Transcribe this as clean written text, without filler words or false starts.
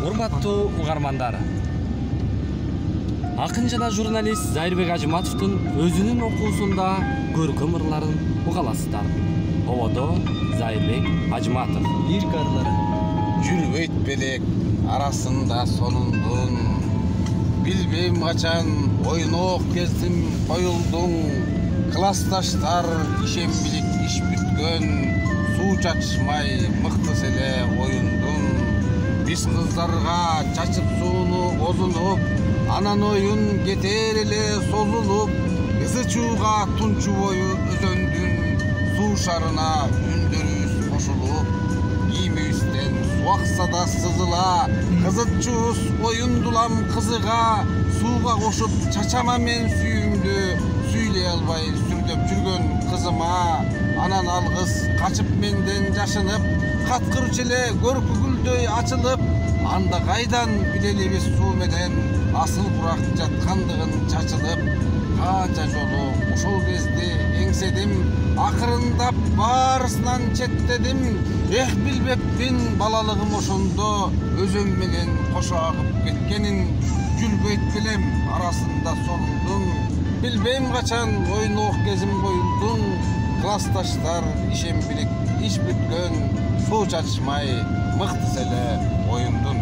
Урматтуу угармандар, акын жана журналист Зайырбек Ажыматовдун өзүнүн окуусунда көркөм ырларын угаласыздар. Ободо Зайырбек Ажыматов. Лирика ырлары. Жүрбөйт белек арасында сонундун, билбейм качан ойнок кездим коюлдуң, классташтар ишенбилик иш бүткөн, суу чачышмай мыктыс эле оюндун. Биз кыздарга чачып сууну озунуп, анан оюн кетер эле созулуп, ызы чууга тунчу бою өзөндүн, суу шарына үндөрүбүз кошулуп, кийимибизден суу акса да сызыла, кызытчубуз оюндулам кызыга, сууга кошуп чачама мен сүйүүмдү, сүйлөй албай сүрдөп жүргөн кызыма, анан алгыс качып менден жашынып, каткырчу эле көркү гүлдөй ачылып, анда кайдан билелибиз суу менен асыл бурак жаткандыгын чачылып, канча жолу ошол кезде эңседим, акырындап баарысынан четтедим, билбеппин балалыгым ошондо өзөм менен кошо агып кеткенин, жүрбөйт белем арасында сонундун, билбейм качан ойнок кезим коюлдун, классташтар ишенбилик иш бүткөн, суу чачышмай мыктыс эле оюндун.